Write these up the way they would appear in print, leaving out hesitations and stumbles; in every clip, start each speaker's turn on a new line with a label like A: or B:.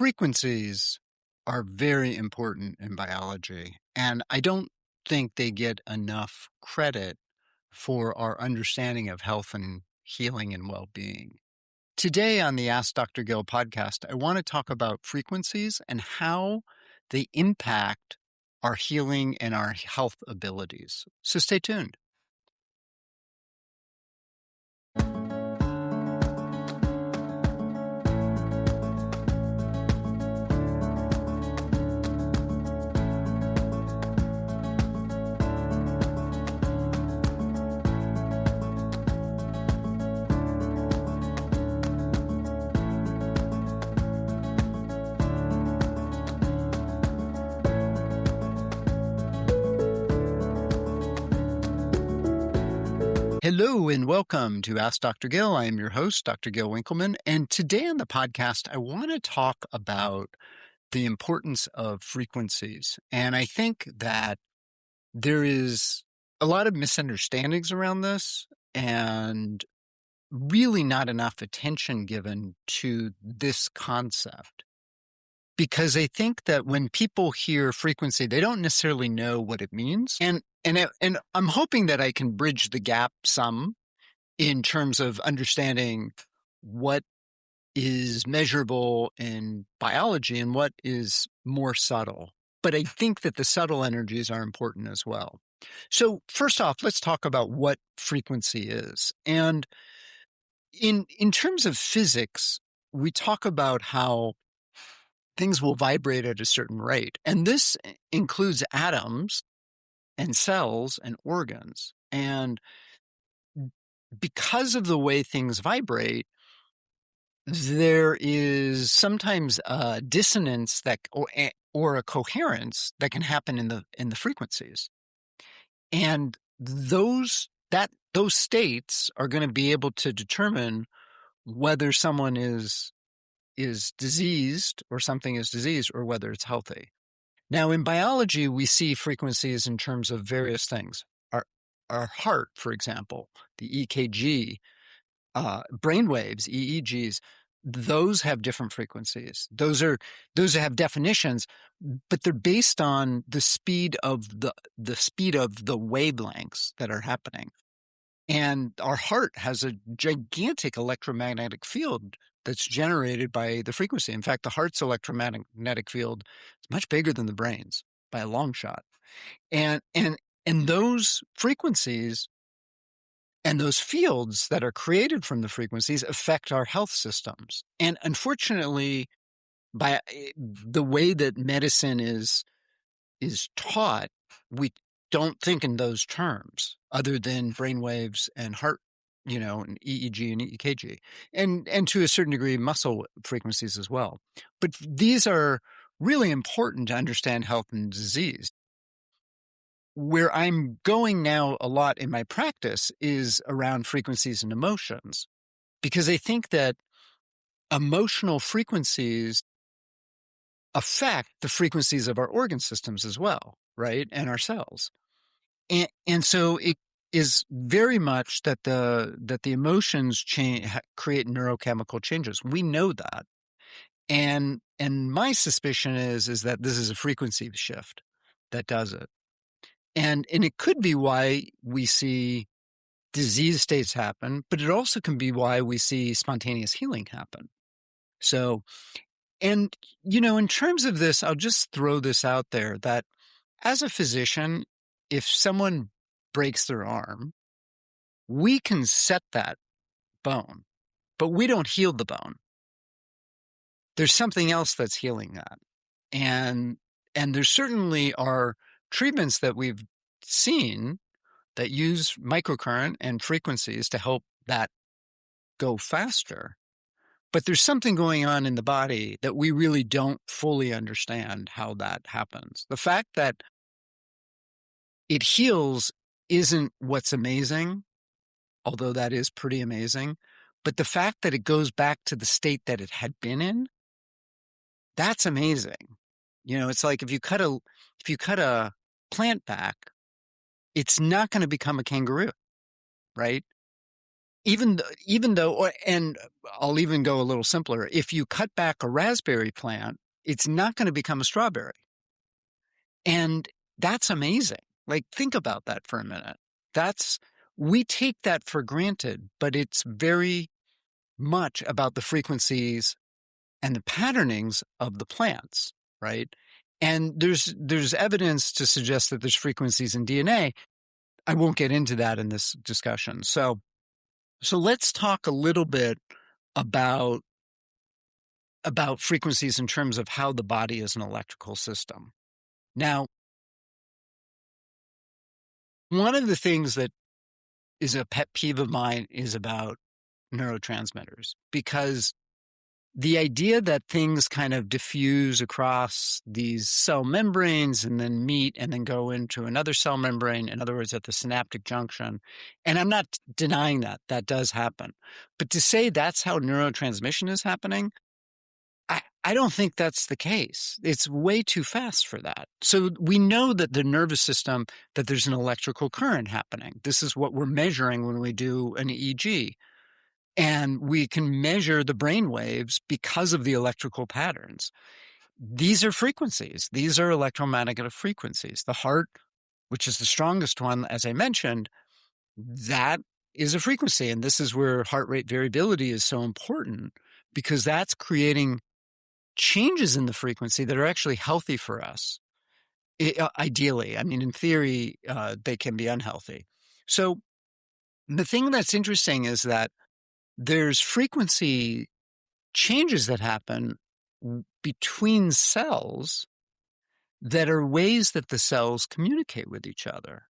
A: Frequencies are very important in biology, and I don't think they get enough credit for our understanding of health and healing and well-being. Today on the Ask Dr. Gill podcast, I want to talk about frequencies and how they impact our healing and our health abilities. So stay tuned. Hello and welcome to Ask Dr. Gill. I am your host, Dr. Gil Winkelman. And today on the podcast, I want to talk about the importance of frequencies. And I think that there is a lot of misunderstandings around this and really not enough attention given to this concept. Because I think that when people hear frequency, they don't necessarily know what it means. And I'm hoping that I can bridge the gap some in terms of understanding what is measurable in biology and what is more subtle. But I think that the subtle energies are important as well. So first off, let's talk about what frequency is. And in terms of physics, we talk about how things will vibrate at a certain rate. And this includes atoms and cells and organs. And because of the way things vibrate, there is sometimes a dissonance or a coherence that can happen in the frequencies. And those states are going to be able to determine whether someone is diseased or something is diseased or whether it's healthy. Now, in biology, we see frequencies in terms of various things. Our heart, for example, the EKG, brainwaves, EEGs, those have different frequencies. Those have definitions, but they're based on the speed of the wavelengths that are happening. And our heart has a gigantic electromagnetic field that's generated by the frequency. In fact, the heart's electromagnetic field is much bigger than the brain's by a long shot. And those frequencies and those fields that are created from the frequencies affect our health systems. And unfortunately, by the way that medicine is taught, we don't think in those terms other than brainwaves and heart, and EEG and EKG, and to a certain degree, muscle frequencies as well. But these are really important to understand health and disease. Where I'm going now a lot in my practice is around frequencies and emotions, because I think that emotional frequencies affect the frequencies of our organ systems as well, right? And our cells. And so it is very much that the emotions create neurochemical changes. We know that. And my suspicion is that this is a frequency shift that does it. And it could be why we see disease states happen, but it also can be why we see spontaneous healing happen. So, and, in terms of this, I'll just throw this out there that as a physician, if someone breaks their arm, we can set that bone, but we don't heal the bone. There's something else that's healing that. And there certainly are treatments that we've seen that use microcurrent and frequencies to help that go faster. But there's something going on in the body that we really don't fully understand how that happens. The fact that it heals isn't what's amazing, although that is pretty amazing. But the fact that it goes back to the state that it had been in, that's amazing. It's like if you cut a plant back, it's not going to become a kangaroo, right? even though, and I'll even go a little simpler. If you cut back a raspberry plant, it's not going to become a strawberry. And that's amazing. Like, think about that for a minute. We take that for granted, but it's very much about the frequencies and the patternings of the plants, right? And there's evidence to suggest that there's frequencies in DNA. I won't get into that in this discussion. So let's talk a little bit about frequencies in terms of how the body is an electrical system. Now, one of the things that is a pet peeve of mine is about neurotransmitters, because the idea that things kind of diffuse across these cell membranes and then meet and then go into another cell membrane, in other words, at the synaptic junction. And I'm not denying that does happen. But to say that's how neurotransmission is happening, I don't think that's the case. It's way too fast for that. So we know that the nervous system, that there's an electrical current happening. This is what we're measuring when we do an EEG. And we can measure the brain waves because of the electrical patterns. These are frequencies. These are electromagnetic frequencies. The heart, which is the strongest one, as I mentioned, that is a frequency. And this is where heart rate variability is so important, because that's creating changes in the frequency that are actually healthy for us. Ideally, I mean, in theory, they can be unhealthy. So the thing that's interesting is that there's frequency changes that happen between cells that are ways that the cells communicate with each other.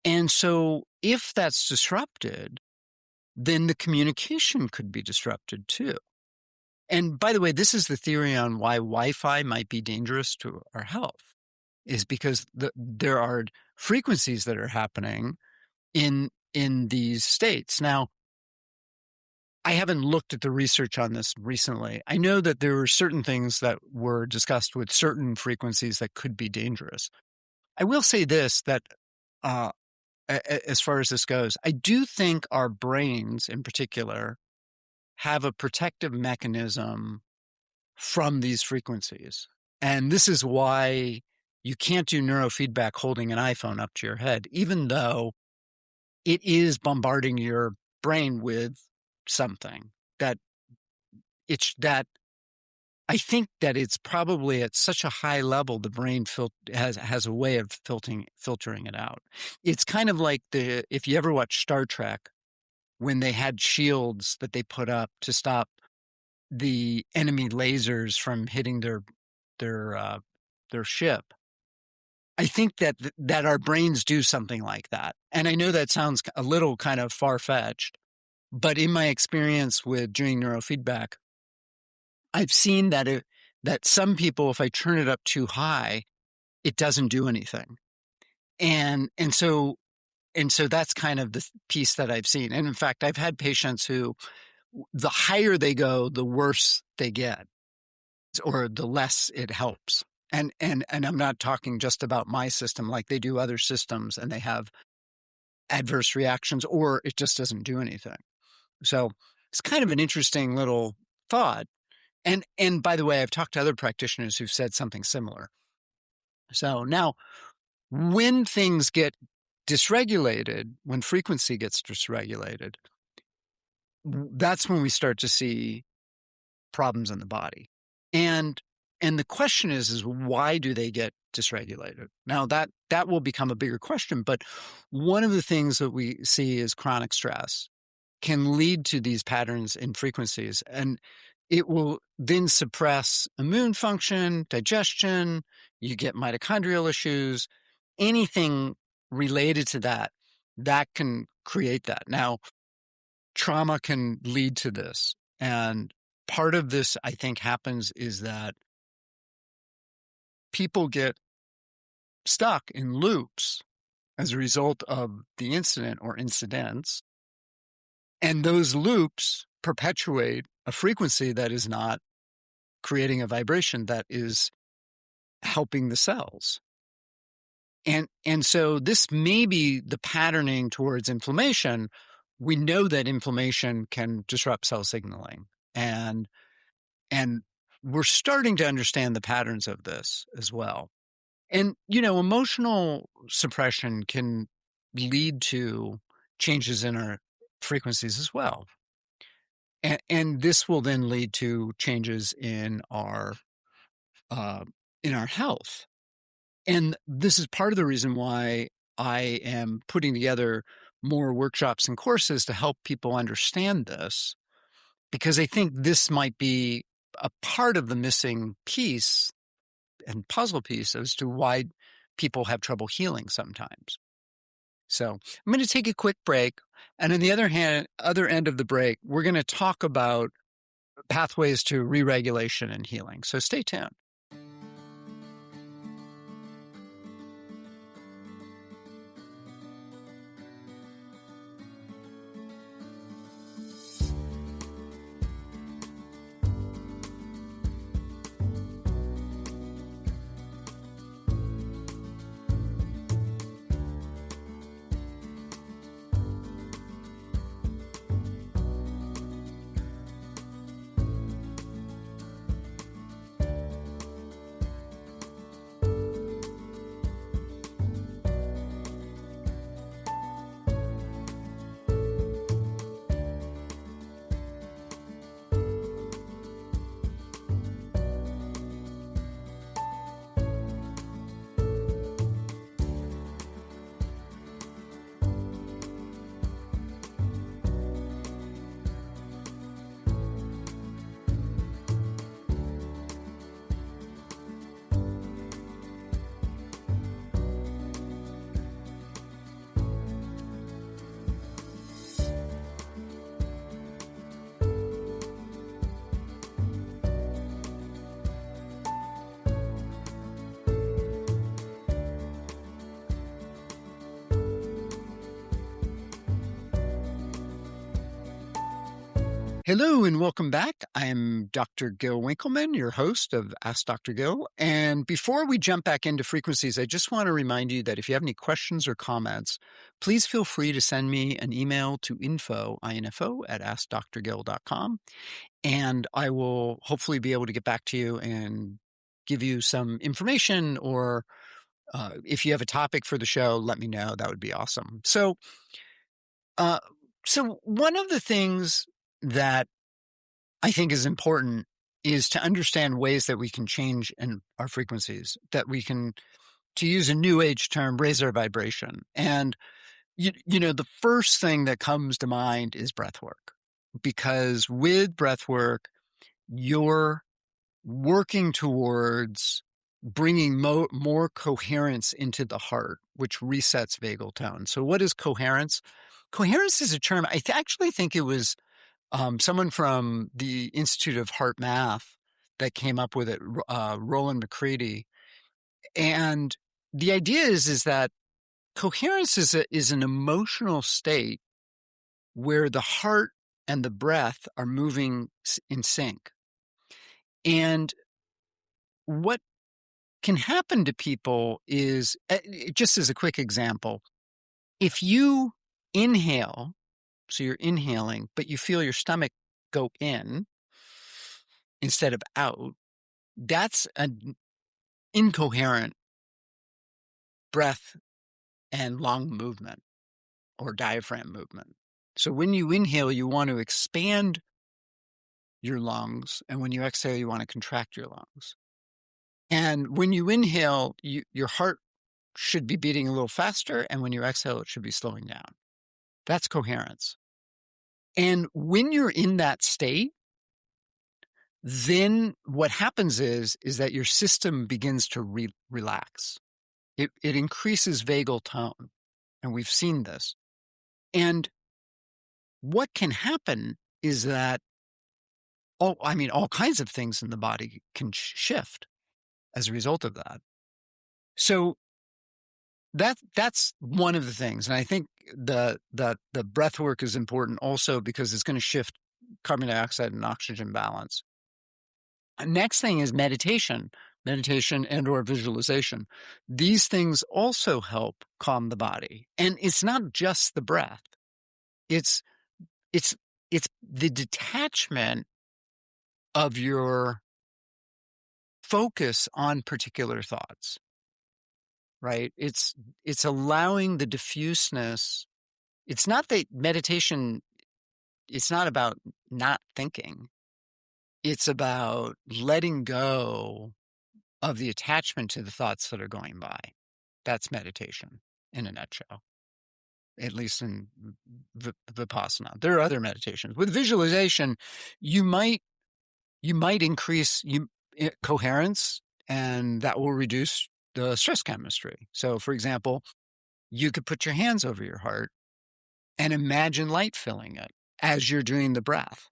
A: And so if that's disrupted, then the communication could be disrupted too. And by the way, this is the theory on why Wi-Fi might be dangerous to our health, is because there are frequencies that are happening in these states. Now, I haven't looked at the research on this recently. I know that there were certain things that were discussed with certain frequencies that could be dangerous. I will say this, that as far as this goes, I do think our brains in particular have a protective mechanism from these frequencies. And this is why you can't do neurofeedback holding an iPhone up to your head, even though it is bombarding your brain with something that I think that it's probably at such a high level, the brain has a way of filtering it out. It's kind of like if you ever watch Star Trek, when they had shields that they put up to stop the enemy lasers from hitting their ship. I think that our brains do something like that. And I know that sounds a little kind of far-fetched, but in my experience with doing neurofeedback, I've seen that some people, if I turn it up too high, it doesn't do anything. And so that's kind of the piece that I've seen. And in fact, I've had patients who, the higher they go, the worse they get, or the less it helps. And I'm not talking just about my system, like they do other systems and they have adverse reactions, or it just doesn't do anything. So it's kind of an interesting little thought. And by the way, I've talked to other practitioners who've said something similar. So now, when things get dysregulated, when frequency gets dysregulated, that's when we start to see problems in the body. And the question is why do they get dysregulated? Now that will become a bigger question, but one of the things that we see is chronic stress can lead to these patterns in frequencies, and it will then suppress immune function, digestion, you get mitochondrial issues, anything related to that can create that. Now, trauma can lead to this. And part of this, I think, happens is that people get stuck in loops as a result of the incident or incidents. And those loops perpetuate a frequency that is not creating a vibration that is helping the cells. And so this may be the patterning towards inflammation, we know that inflammation can disrupt cell signaling, and we're starting to understand the patterns of this as well. And, emotional suppression can lead to changes in our frequencies as well. And this will then lead to changes uh, in our health. And this is part of the reason why I am putting together more workshops and courses to help people understand this, because I think this might be a part of the missing piece and puzzle piece as to why people have trouble healing sometimes. So I'm going to take a quick break. And on the other end of the break, we're going to talk about pathways to re-regulation and healing. So stay tuned. Hello and welcome back. I'm Dr. Gil Winkelman, your host of Ask Dr. Gil. And before we jump back into frequencies, I just want to remind you that if you have any questions or comments, please feel free to send me an email to info at askdrgil.com. And I will hopefully be able to get back to you and give you some information, or if you have a topic for the show, let me know. That would be awesome. So one of the things that I think is important is to understand ways that we can change in our frequencies, that we can, to use a new age term, raise our vibration. And, the first thing that comes to mind is breath work, because with breath work, you're working towards bringing more coherence into the heart, which resets vagal tone. So what is coherence? Coherence is a term, I actually think it was someone from the Institute of Heart Math that came up with it, Roland McCready. And the idea is that coherence is an emotional state where the heart and the breath are moving in sync. And what can happen to people is, just as a quick example, if you inhale, so you're inhaling, but you feel your stomach go in instead of out, that's an incoherent breath and lung movement or diaphragm movement. So when you inhale, you want to expand your lungs, and when you exhale, you want to contract your lungs. And when you inhale, your heart should be beating a little faster, and when you exhale, it should be slowing down. That's coherence. And when you're in that state, then what happens is that your system begins to relax. It increases vagal tone, and we've seen this. And what can happen is that all kinds of things in the body can shift as a result of that. So that's one of the things. And I think the breath work is important also because it's going to shift carbon dioxide and oxygen balance. Next thing is meditation and or visualization. These things also help calm the body. And it's not just the breath. It's it's it's the detachment of your focus on particular thoughts, right? It's allowing the diffuseness. It's not that meditation, it's not about not thinking. It's about letting go of the attachment to the thoughts that are going by. That's meditation in a nutshell, at least in Vipassana. There are other meditations. With visualization, you might increase coherence, and that will reduce the stress chemistry. So, for example, you could put your hands over your heart and imagine light filling it as you're doing the breath.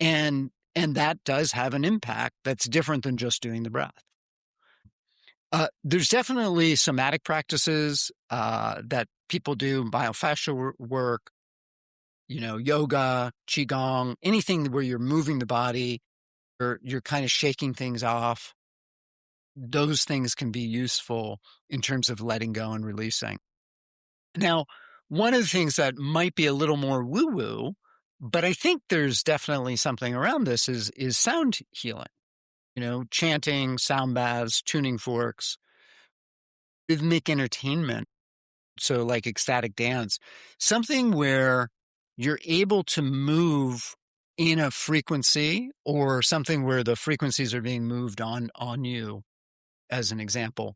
A: And that does have an impact that's different than just doing the breath. There's definitely somatic practices that people do, myofascial work, yoga, qigong, anything where you're moving the body or you're kind of shaking things off. Those things can be useful in terms of letting go and releasing. Now, one of the things that might be a little more woo-woo, but I think there's definitely something around this is sound healing. Chanting, sound baths, tuning forks, rhythmic entertainment. So like ecstatic dance, something where you're able to move in a frequency or something where the frequencies are being moved on you, as an example.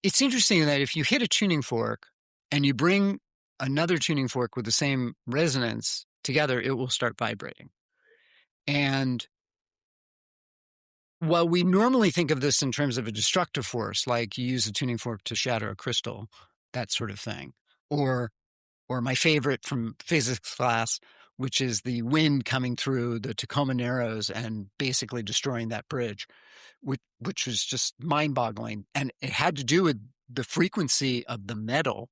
A: It's interesting that if you hit a tuning fork and you bring another tuning fork with the same resonance together, it will start vibrating. And while we normally think of this in terms of a destructive force, like you use a tuning fork to shatter a crystal, that sort of thing, or my favorite from physics class, which is the wind coming through the Tacoma Narrows and basically destroying that bridge, which was just mind-boggling. And it had to do with the frequency of the metal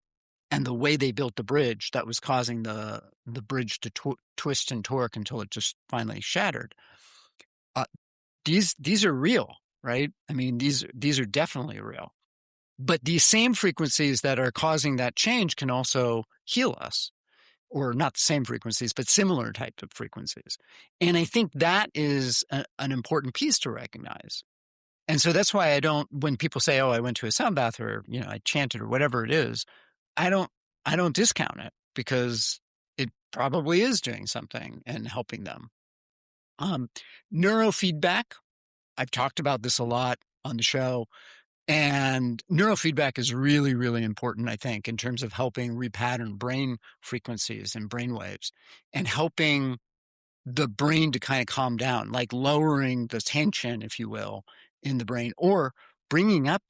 A: and the way they built the bridge that was causing the bridge to twist and torque until it just finally shattered. These are real, right? I mean, these are definitely real. But these same frequencies that are causing that change can also heal us, or not the same frequencies, but similar types of frequencies. And I think that is an important piece to recognize. And so that's why when people say, oh, I went to a sound bath or, I chanted or whatever it is, I don't discount it because it probably is doing something and helping them. Neurofeedback, I've talked about this a lot on the show. And neurofeedback is really, really important, I think, in terms of helping repattern brain frequencies and brain waves and helping the brain to kind of calm down, like lowering the tension, if you will, in the brain, or bringing up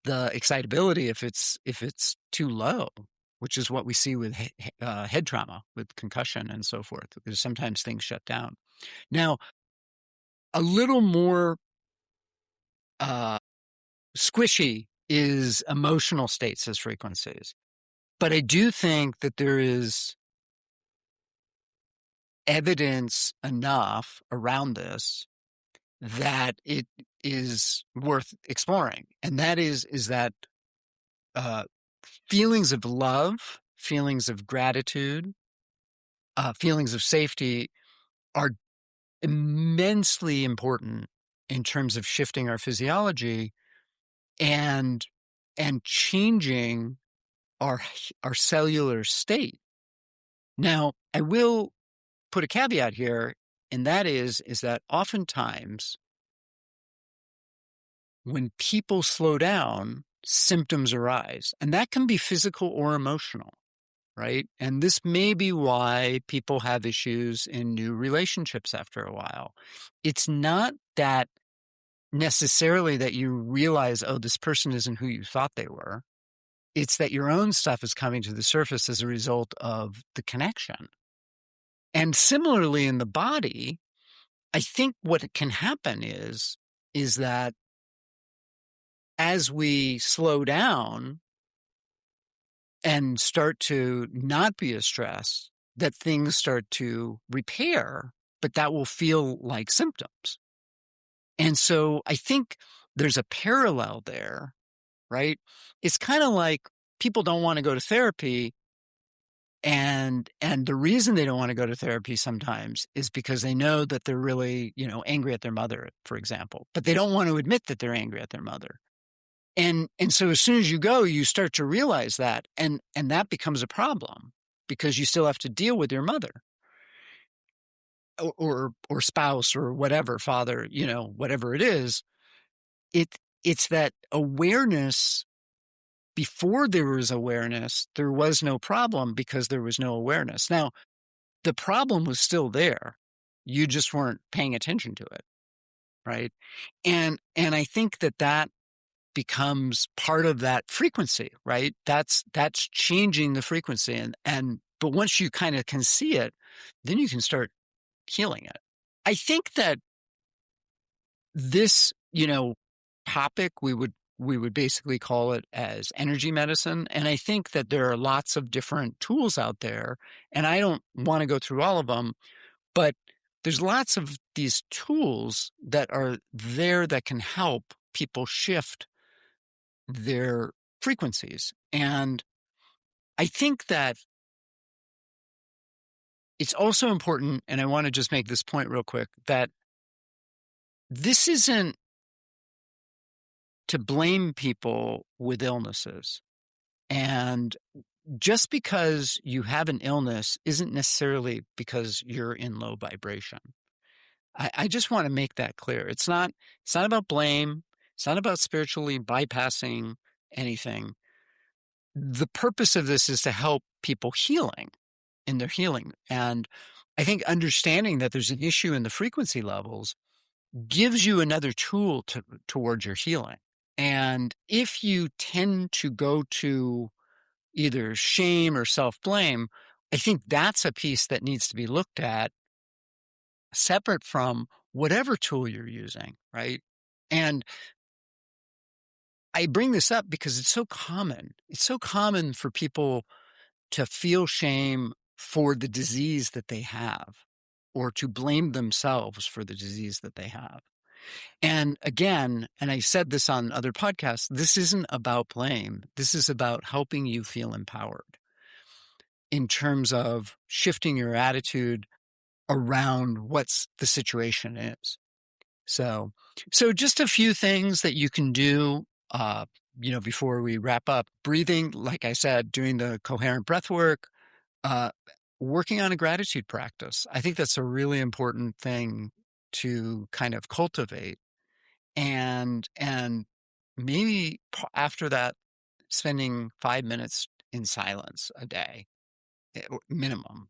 A: the excitability if it's too low, which is what we see with head trauma, with concussion and so forth, because sometimes things shut down. Now, a little more squishy is emotional states as frequencies. But I do think that there is evidence enough around this that it is worth exploring. And that is that feelings of love, feelings of gratitude, feelings of safety are immensely important in terms of shifting our physiology and changing our cellular state. Now, I will put a caveat here, and that is that oftentimes when people slow down, symptoms arise, and that can be physical or emotional, right? And this may be why people have issues in new relationships after a while. It's not that necessarily that you realize, oh, this person isn't who you thought they were. It's that your own stuff is coming to the surface as a result of the connection. And similarly in the body, I think what can happen is that as we slow down and start to not be as stressed, that things start to repair, but that will feel like symptoms. And so I think there's a parallel there, right? It's kind of like people don't want to go to therapy And the reason they don't want to go to therapy sometimes is because they know that they're really, angry at their mother, for example, but they don't want to admit that they're angry at their mother. And so as soon as you go, you start to realize that, and that becomes a problem because you still have to deal with your mother or spouse or whatever, father, whatever it is. It's that awareness. Before there was awareness, there was no problem because there was no awareness. Now, the problem was still there. You just weren't paying attention to it, right? And I think that becomes part of that frequency, right? That's changing the frequency. But once you kind of can see it, then you can start healing it. I think that this, topic, we would basically call it as energy medicine. And I think that there are lots of different tools out there, and I don't want to go through all of them, but there's lots of these tools that are there that can help people shift their frequencies. And I think that it's also important, and I want to just make this point real quick, that this isn't to blame people with illnesses. And just because you have an illness isn't necessarily because you're in low vibration. I just want to make that clear. It's not about blame. It's not about spiritually bypassing anything. The purpose of this is to help people in their healing. And I think understanding that there's an issue in the frequency levels gives you another tool towards your healing. And if you tend to go to either shame or self-blame, I think that's a piece that needs to be looked at separate from whatever tool you're using, right? And I bring this up because it's so common. It's so common for people to feel shame for the disease that they have, or to blame themselves for the disease that they have. And again, and I said this on other podcasts, this isn't about blame. This is about helping you feel empowered in terms of shifting your attitude around what the situation is. So just a few things that you can do, before we wrap up. Breathing, like I said, doing the coherent breath work, working on a gratitude practice. I think that's a really important thing to kind of cultivate. And maybe after that, spending 5 minutes in silence a day, minimum.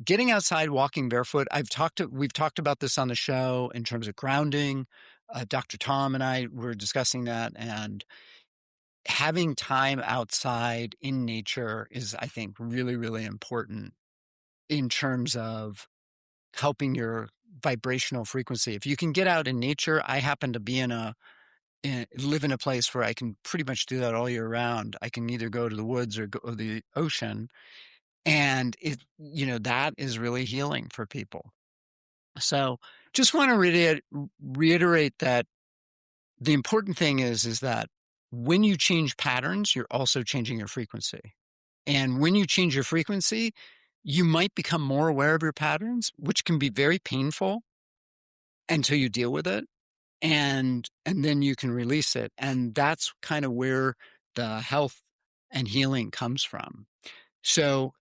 A: Getting outside, walking barefoot. We've talked about this on the show in terms of grounding. Dr. Tom and I were discussing that, and having time outside in nature is, I think, really, really important in terms of helping your vibrational frequency. If you can get out in nature, I happen to be live in a place where I can pretty much do that all year round. I can either go to the woods or go to the ocean. And that is really healing for people. So just want to reiterate that the important thing is that when you change patterns, you're also changing your frequency. And when you change your frequency, you might become more aware of your patterns, which can be very painful until you deal with it. And then you can release it. And that's kind of where the health and healing comes from. So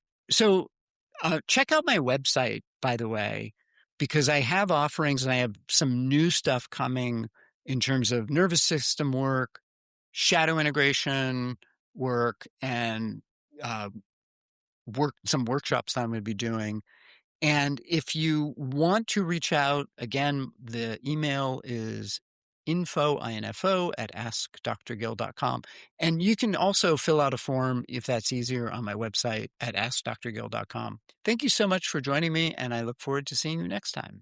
A: check out my website, by the way, because I have offerings and I have some new stuff coming in terms of nervous system work, shadow integration work, and some workshops that I'm going to be doing. And if you want to reach out, again, the email is info at askdrgil.com. And you can also fill out a form if that's easier on my website at askdrgil.com. Thank you so much for joining me, and I look forward to seeing you next time.